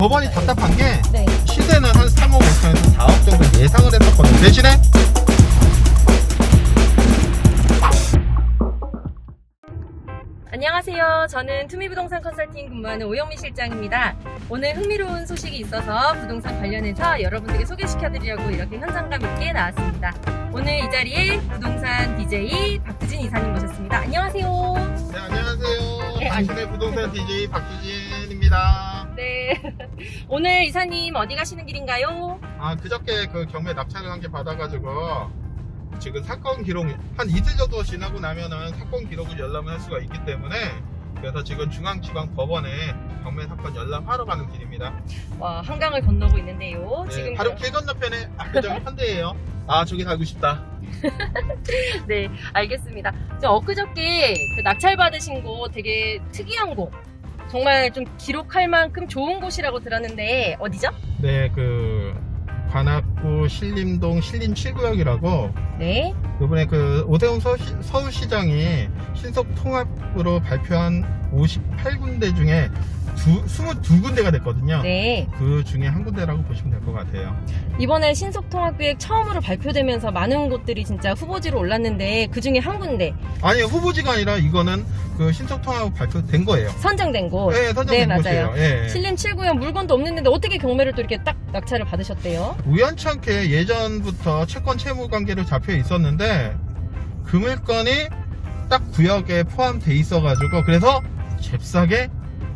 법원이 답답한 게 네. 시세는 한 3억 5천에서 4억 정도 예상을 했었거든요. 대신에 안녕하세요. 저는 투미부동산 컨설팅 근무하는 오영미 실장입니다. 오늘 흥미로운 소식이 있어서 부동산 관련해서 여러분들께 소개시켜드리려고 이렇게 현장감 있게 나왔습니다. 오늘 이 자리에 부동산 DJ 박두진 이사님 모셨습니다. 안녕하세요. 네, 안녕하세요. 네, 당신의 부동산 DJ 박두진입니다. 네. 오늘 이사님 어디 가시는 길인가요? 그저께 그 경매 납찰을 한 개 받아가지고 지금 사건 기록 한 이틀 정도 지나고 나면은 사건 기록을 열람을 할 수가 있기 때문에 그래서 지금 중앙지방법원에 경매 사건 열람하러 가는 길입니다. 와, 한강을 건너고 있는데요. 네, 지금 바로 길 건너편에 압구정 현대예요. 저기 살고 싶다. 네, 알겠습니다. 엊그저께 그 낙찰 받으신 곳 되게 특이한 곳, 정말 좀 기록할 만큼 좋은 곳이라고 들었는데 어디죠? 네, 그 관악구 신림동 신림 7구역이라고 네. 이번에 그 오세훈 서울시장이 신속 통합으로 발표한 58군데 중에 22군데가 됐거든요. 네. 그 중에 한 군데라고 보시면 될 것 같아요. 이번에 신속통합계획 처음으로 발표되면서 많은 곳들이 진짜 후보지로 올랐는데 그 중에 한 군데 아니, 후보지가 아니라 이거는 그 신속 통합 발표된 거예요. 선정된 곳. 네, 선정된 네, 곳이에요. 맞아요. 예. 신림 7구역 물건도 없는데 어떻게 경매를 또 이렇게 딱 낙찰을 받으셨대요? 우연찮게 예전부터 채권 채무 관계로 잡혀 있었는데 그 물건이 딱 구역에 포함돼 있어가지고 그래서 잽싸게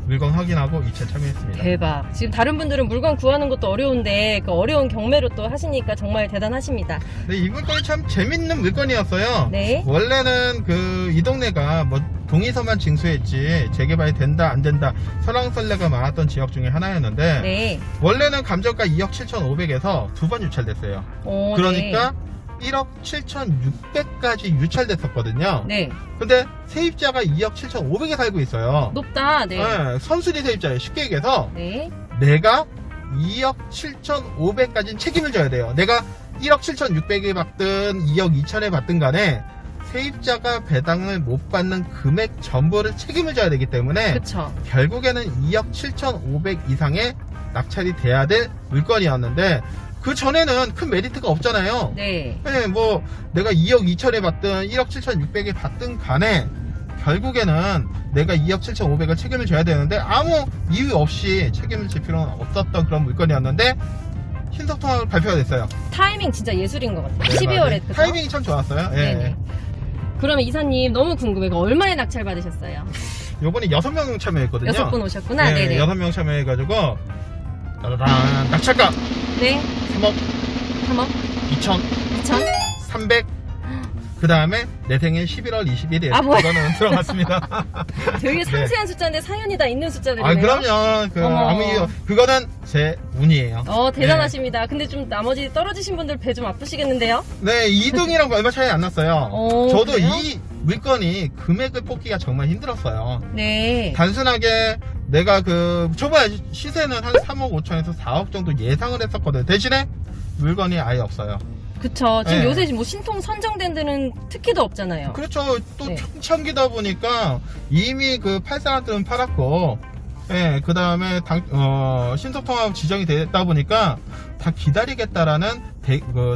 물건 확인하고 이체 참여했습니다. 대박. 지금 다른 분들은 물건 구하는 것도 어려운데 그 어려운 경매로 또 하시니까 정말 대단하십니다. 네, 이 물건이 참 재밌는 물건이었어요. 네. 원래는 이 동네가 뭐 동의서만 징수했지 재개발이 된다 안 된다 설왕설래가 많았던 지역 중에 하나였는데 네. 원래는 감정가 2억 7,500에서 두 번 유찰됐어요. 오, 그러니까 1억 7,600까지 유찰됐었거든요. 네. 근데 세입자가 2억 7,500에 살고 있어요. 높다. 네. 네, 선순위 세입자예요. 쉽게 얘기해서 네. 내가 2억 7,500까지는 책임을 져야 돼요. 내가 1억 7,600에 받든 2억 2천에 받든 간에 세입자가 배당을 못 받는 금액 전부를 책임을 져야 되기 때문에 그쵸. 결국에는 2억 7,500 이상의 낙찰이 돼야 될 물건이었는데 그 전에는 큰 메리트가 없잖아요. 네. 네, 뭐 내가 2억 2천에 받든 1억 7,600에 받든 간에 결국에는 내가 2억 7,500을 책임을 져야 되는데 아무 이유 없이 책임을 질 필요는 없었던 그런 물건이었는데 신속통합을 발표가 됐어요. 타이밍 진짜 예술인 것 같아요. 네, 12월에. 맞아요. 그죠? 타이밍이 참 좋았어요. 예. 네네. 그러면 이사님 너무 궁금해요. 이거 얼마에 낙찰 받으셨어요? 요번에 6명 참여했거든요. 6분 오셨구나. 네, 네네. 6명 참여해가지고 따라란 낙찰가 네. 3억 3억? 2천 2천? 300 그 다음에 내 생일 11월 21일 뭐야? 그거는 들어갔습니다. 되게 네. 상세한 숫자인데 사연이 다 있는 숫자들이네요. 그럼요. 어머. 아무 이유 그거는 제 운이에요. 대단하십니다. 근데 좀 나머지 떨어지신 분들 배 좀 아프시겠는데요? 네, 2등이랑 얼마 차이 안 났어요. 저도 그래요? 이 물건이 금액을 뽑기가 정말 힘들었어요. 네. 단순하게 내가 초반 시세는 한 3억 5천에서 4억 정도 예상을 했었거든요. 대신에 물건이 아예 없어요. 그쵸. 지금 네. 요새 뭐 신통 선정된 데는 특히도 없잖아요. 그렇죠. 또 네. 초창기다 보니까 이미 팔 사람들은 팔았고, 예, 그 다음에 신속통합 지정이 됐다 보니까 다 기다리겠다라는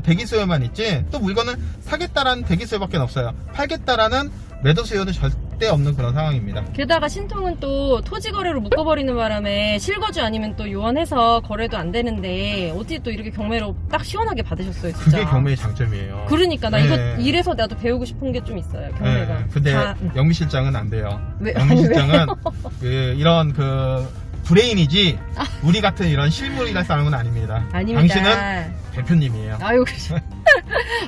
대기 수요만 있지, 또 물건을 사겠다라는 대기 수요밖에 없어요. 팔겠다라는 매도 수요는 절대 없는 그런 상황입니다. 게다가 신통은 또 토지 거래로 묶어버리는 바람에 실거주 아니면 또 요원해서 거래도 안 되는데 어떻게 또 이렇게 경매로 딱 시원하게 받으셨어요, 진짜. 그게 경매의 장점이에요. 그러니까 나 네. 이거 이래서 나도 배우고 싶은 게 좀 있어요, 경매가. 네, 근데 영미 실장은 안 돼요. 왜? 영미 아니, 실장은 이런 브레인이지 우리 같은 이런 실물이랄 사람은 아닙니다. 아닙니다. 당신은 대표님이에요. 아유, 그죠.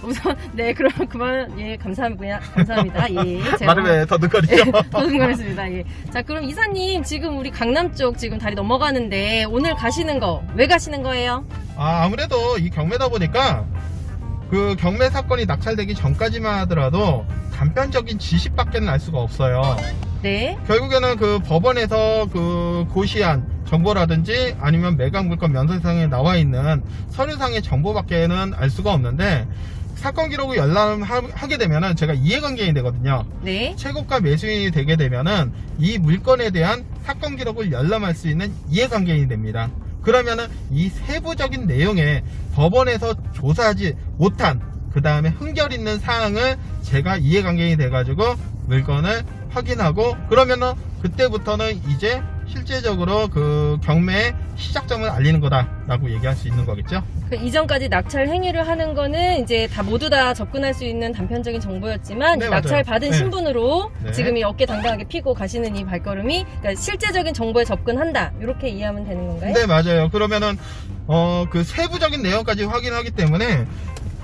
우선 네, 그럼 그만. 예, 감사합니다. 감사합니다. 예, 제가 말을 왜 더듬거리죠? 더듬거렸습니다. 예. 자, 그럼 이사님 지금 우리 강남 쪽 지금 다리 넘어가는데 오늘 가시는 거 왜 가시는 거예요? 아무래도 이 경매다 보니까 그 경매 사건이 낙찰되기 전까지만 하더라도 단편적인 지식밖에는 알 수가 없어요. 네. 결국에는 법원에서 고시한 정보라든지 아니면 매각 물건 면세상에 나와 있는 서류상의 정보밖에는 알 수가 없는데 사건 기록을 열람하게 되면은 제가 이해관계인이 되거든요. 네. 최고가 매수인이 되게 되면은 이 물건에 대한 사건 기록을 열람할 수 있는 이해관계인이 됩니다. 그러면은 이 세부적인 내용에 법원에서 조사하지 못한 그 다음에 흥결 있는 사항을 제가 이해관계이 돼가지고 물건을 확인하고 그러면은 그때부터는 이제 실제적으로 그 경매의 시작점을 알리는 거다라고 얘기할 수 있는 거겠죠. 그 이전까지 낙찰 행위를 하는 거는 이제 다 모두 다 접근할 수 있는 단편적인 정보였지만 네, 낙찰 맞아요. 받은 네. 신분으로 네. 지금 이 어깨 당당하게 피고 가시는 이 발걸음이 그러니까 실제적인 정보에 접근한다 이렇게 이해하면 되는 건가요? 네, 맞아요. 그러면은 그 세부적인 내용까지 확인하기 때문에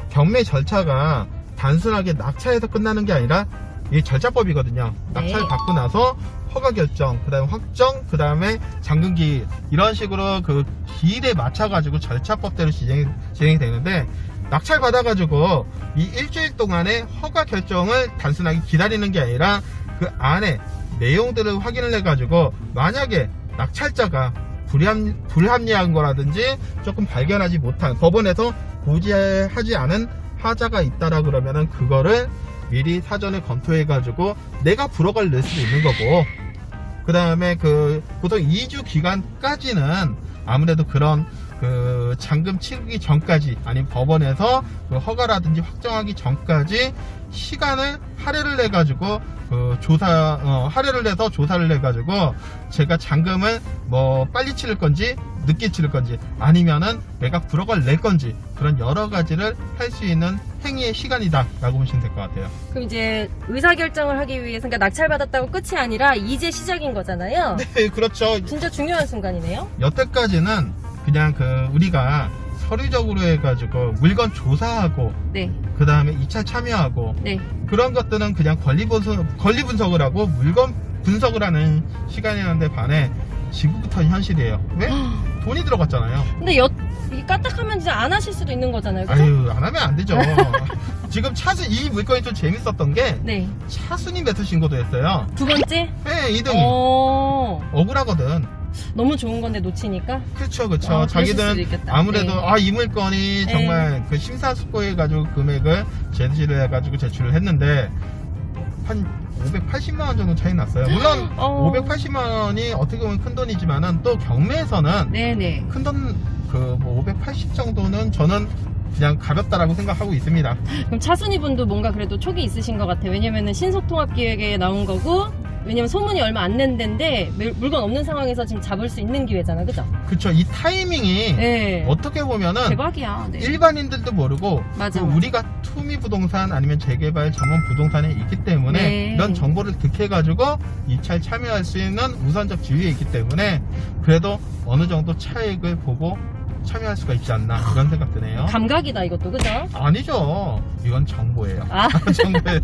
경매 절차가 단순하게 낙찰에서 끝나는 게 아니라 이 절차법이거든요. 낙찰 네. 받고 나서 허가 결정, 그 다음에 확정, 그 다음에 잔금기일 이런 식으로 그 기일에 맞춰가지고 절차법대로 진행이 되는데 낙찰 받아가지고 이 일주일 동안에 허가 결정을 단순하게 기다리는 게 아니라 그 안에 내용들을 확인을 해가지고 만약에 낙찰자가 불합리한 거라든지 조금 발견하지 못한 법원에서 고지하지 않은 하자가 있다라 그러면은 그거를 미리 사전에 검토해가지고 내가 불허가를 낼 수도 있는 거고 그 다음에 그 보통 2주 기간까지는 아무래도 그런 그 잔금 치르기 전까지 아니면 법원에서 그 허가라든지 확정하기 전까지 시간을 할애를 해가지고 그 할애를 내서 조사를 해가지고 제가 잔금을 뭐 빨리 치를 건지 늦게 치를 건지 아니면은 내가 불허가를 낼 건지 그런 여러 가지를 할 수 있는 행위의 시간이다 라고 보시면 될 것 같아요. 그럼 이제 의사결정을 하기 위해서 그러니까 낙찰받았다고 끝이 아니라 이제 시작인 거잖아요. 네, 그렇죠. 진짜 중요한 순간이네요. 여태까지는 그냥 그 우리가 서류적으로 해가지고 물건 조사하고 네, 그 다음에 2차 참여하고 네. 그런 것들은 그냥 권리 분석을 하고 물건 분석을 하는 시간이었는데 반해 지금부터는 현실이에요. 왜? 돈이 들어갔잖아요. 근데 이 까딱하면 진짜 안 하실 수도 있는 거잖아요. 그죠? 아유, 안 하면 안 되죠. 지금 이 물건이 좀 재밌었던 게 네. 차순위 매수 신고도 했어요. 두 번째? 네, 2등이. 억울하거든. 너무 좋은 건데 놓치니까? 그쵸. 그럴 수도 자기들은 있겠다. 아무래도 네. 이 물건이 네. 정말 그 심사숙고해가지고 금액을 제시를 해가지고 제출을 했는데 한 580만원 정도 차이 났어요. 물론 580만원이 어떻게 보면 큰 돈이지만은 또 경매에서는 네네. 큰 돈 그 뭐 580 정도는 저는 그냥 가볍다라고 생각하고 있습니다. 그럼 차순위 분도 뭔가 그래도 촉이 있으신 것 같아요. 왜냐면은 신속통합기획에 나온 거고, 왜냐면 소문이 얼마 안 낸 데인데 물건 없는 상황에서 지금 잡을 수 있는 기회잖아, 그죠? 그쵸. 이 타이밍이 네. 어떻게 보면은 대박이야. 네. 일반인들도 모르고 맞아. 그 우리가 투미 부동산 아니면 재개발 전문 부동산에 있기 때문에 네. 이런 정보를 득해가지고 입찰 참여할 수 있는 우선적 지위에 있기 때문에 그래도 어느 정도 차익을 보고 참여할 수가 있지 않나 그런 생각 드네요. 감각이다 이것도, 그죠? 아니죠. 이건 정보예요. 아. 정보예요.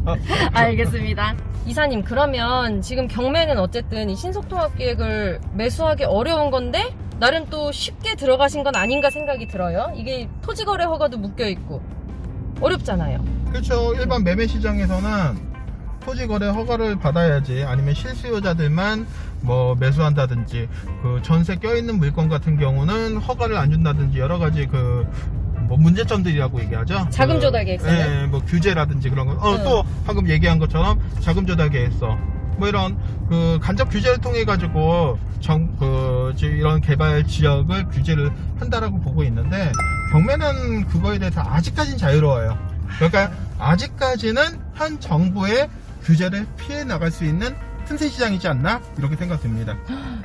알겠습니다. 이사님, 그러면 지금 경매는 어쨌든 이 신속통합기획을 매수하기 어려운 건데 나름 또 쉽게 들어가신 건 아닌가 생각이 들어요. 이게 토지거래 허가도 묶여있고 어렵잖아요. 그렇죠. 일반 매매 시장에서는 토지거래 허가를 받아야지 아니면 실수요자들만 뭐 매수한다든지 그 전세 껴있는 물건 같은 경우는 허가를 안 준다든지 여러 가지 그 뭐 문제점들이라고 얘기하죠. 자금 조달 계획서는? 네, 뭐 규제라든지 그런 거. 응. 또 방금 얘기한 것처럼 자금 조달 계획서. 뭐 이런 그 간접 규제를 통해 가지고 이런 개발 지역을 규제를 한다라고 보고 있는데 경매는 그거에 대해서 아직까지는 자유로워요. 그러니까 아직까지는 현 정부의 규제를 피해 나갈 수 있는 틈새 시장이지 않나 이렇게 생각됩니다.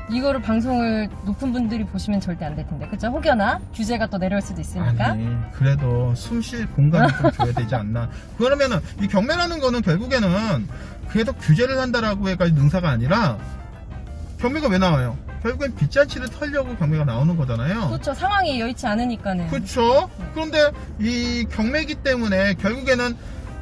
이거를 방송을 높은 분들이 보시면 절대 안 될 텐데, 그죠? 혹여나 규제가 또 내려올 수도 있으니까. 아니 그래도 숨 쉴 공간을 좀 줘야 되지 않나. 그러면은 이 경매라는 거는 결국에는 그래도 규제를 한다라고 해가지고 능사가 아니라 경매가 왜 나와요? 결국엔 빚잔치를 털려고 경매가 나오는 거잖아요. 그렇죠. 상황이 여의치 않으니까는. 그렇죠. 그런데 이 경매기 때문에 결국에는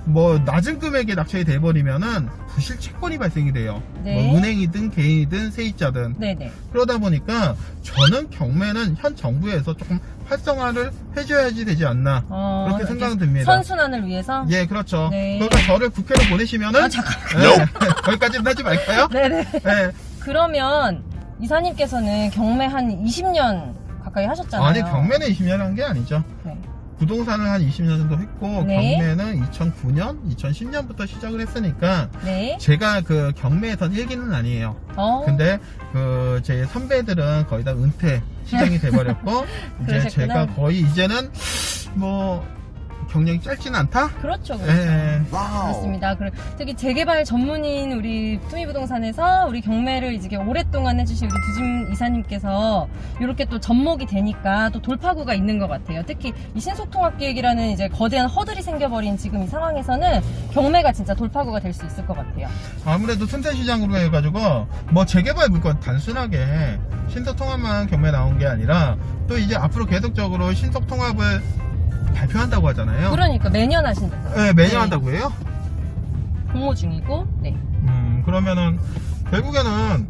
뭐 낮은 금액에 낙찰이 돼버리면은 부실 채권이 발생이 돼요. 네. 뭐 은행이든 개인이든 세입자든. 네네. 그러다 보니까 저는 경매는 현 정부에서 조금 활성화를 해줘야지 되지 않나 그렇게 생각은 듭니다. 선순환을 위해서? 예, 그렇죠. 네. 그러니까 저를 국회로 보내시면은 잠깐만요. 거기까지는 하지 말까요? 네네. 네. 그러면 이사님께서는 경매 한 20년 가까이 하셨잖아요. 아니 경매는 20년 한 게 아니죠. 네. 부동산을 한 20년 정도 했고 네. 경매는 2009년, 2010년부터 시작을 했으니까 네. 제가 그 경매에선 일기는 아니에요. 근데 그 제 선배들은 거의 다 은퇴 시장이 돼버렸고 이제 그러셨구나. 제가 거의 이제는 뭐 경력이 짧지는 않다. 그렇죠. 예. 그렇습니다. 특히 재개발 전문인 우리 투미부동산에서 우리 경매를 이제 오랫동안 해주신 우리 두짐 이사님께서 이렇게 또 접목이 되니까 또 돌파구가 있는 것 같아요. 특히 이 신속통합계획이라는 이제 거대한 허들이 생겨버린 지금 이 상황에서는 경매가 진짜 돌파구가 될 수 있을 것 같아요. 아무래도 틈새시장으로 해가지고 뭐 재개발 물건 단순하게 신속통합만 경매 나온 게 아니라 또 이제 앞으로 계속적으로 신속통합을 발표한다고 하잖아요. 그러니까 매년 하신다고요. 네, 매년 네. 한다고 해요. 공모 중이고, 네. 그러면은 결국에는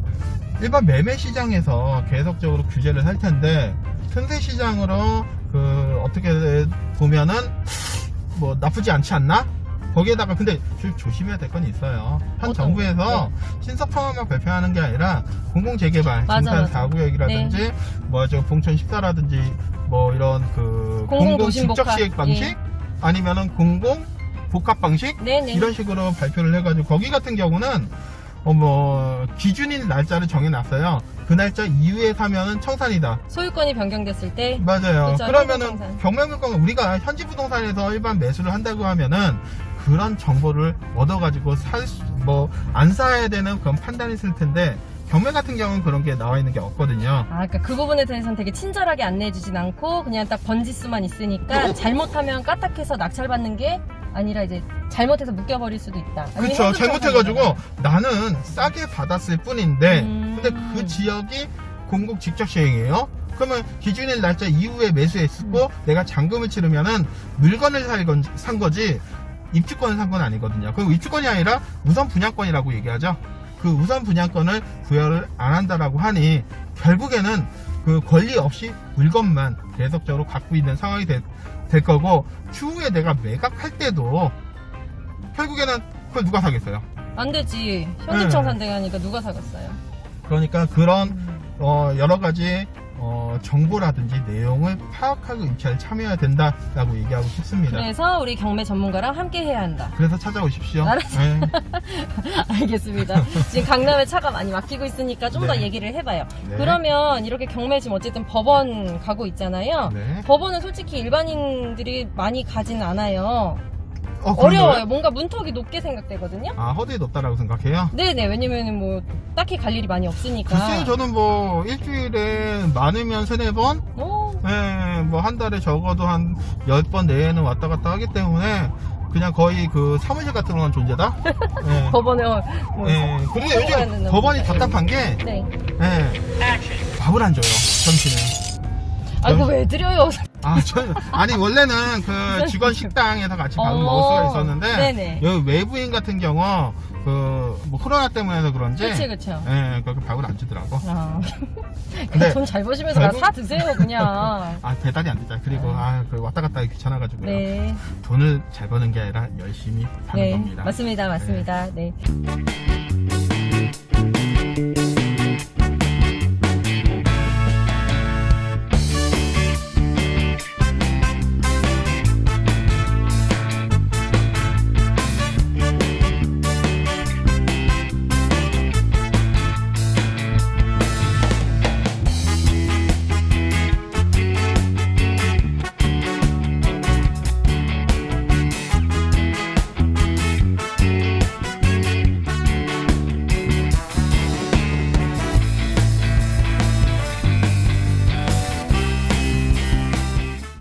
일반 매매 시장에서 계속적으로 규제를 할 텐데 틈새 시장으로 그 어떻게 보면은 뭐 나쁘지 않지 않나? 거기에다가 근데 조심해야 될 건 있어요. 현 어떤 정부에서 신속통합만 발표하는 게 아니라 공공재개발, 맞아. 중산 4구역이라든지 뭐 저 봉천 식사라든지 뭐 이런 그 공공 직접 시행 방식 예. 아니면은 공공 복합 방식 네네. 이런 식으로 발표를 해가지고 거기 같은 경우는 뭐 기준인 날짜를 정해놨어요. 그 날짜 이후에 사면은 청산이다. 소유권이 변경됐을 때. 맞아요. 그렇죠. 그러면은 현금청산. 경매물건 우리가 현지 부동산에서 일반 매수를 한다고 하면은 그런 정보를 얻어가지고 뭐 안 사야 되는 그런 판단이 있을 텐데 경매 같은 경우는 그런 게 나와 있는 게 없거든요. 그러니까 그 부분에 대해서는 되게 친절하게 안내해주진 않고 그냥 딱 번지수만 있으니까 잘못하면 까딱해서 낙찰받는 게 아니라 이제 잘못해서 묶여버릴 수도 있다. 아니면 그렇죠. 잘못해가지고 나는 싸게 받았을 뿐인데 근데 그 지역이 공공 직접 시행이에요. 그러면 기준일 날짜 이후에 매수했고 내가 잔금을 치르면은 물건을 산 거지 입주권을 산 건 아니거든요. 그 입주권이 아니라 우선 분양권이라고 얘기하죠. 그 우선 분양권을 부여를 안 한다라고 하니 결국에는 그 권리 없이 물건만 계속적으로 갖고 있는 상황이 될 거고 추후에 내가 매각할 때도 결국에는 그걸 누가 사겠어요? 안 되지. 현금청산대 가니까 누가 사겠어요? 그러니까 그런 여러 가지 정보라든지 내용을 파악하고 입찰에 참여해야 된다라고 얘기하고 싶습니다. 그래서 우리 경매 전문가랑 함께 해야 한다. 그래서 찾아오십시오. 알았어요. 네. 알겠습니다. 지금 강남에 차가 많이 막히고 있으니까 좀 더 네. 얘기를 해봐요. 네. 그러면 이렇게 경매 지금 어쨌든 법원 가고 있잖아요. 네. 법원은 솔직히 일반인들이 많이 가진 않아요. 그런가요? 어려워요. 뭔가 문턱이 높게 생각되거든요. 허들이 높다라고 생각해요? 네네. 왜냐면은 뭐 딱히 갈 일이 많이 없으니까. 글쎄요, 저는 뭐 일주일에 많으면 3-4번? 오, 네, 뭐 한 달에 적어도 한 10번 내에는 왔다 갔다 하기 때문에 그냥 거의 그 사무실 같은 건 존재다? 네. 법원에 뭐 네. 그리고 가야 요즘 된다는 법원이 거죠. 답답한 게 네. 밥을 안 줘요, 점심에. 아이고 왜 드려요? 아니 원래는 그 직원 식당에서 같이 밥을 먹을 수가 있었는데 네네. 여기 외부인 같은 경우 뭐 코로나 때문에 그런지 그쵸. 예, 그렇게 밥을 안 주더라고. 근데 돈 잘 버시면서 결국- 사 드세요 그냥. 배달이 안 되잖아. 그리고 그 왔다 갔다 하기 귀찮아가지고요. 네. 돈을 잘 버는 게 아니라 열심히 하는 네. 겁니다. 맞습니다. 네.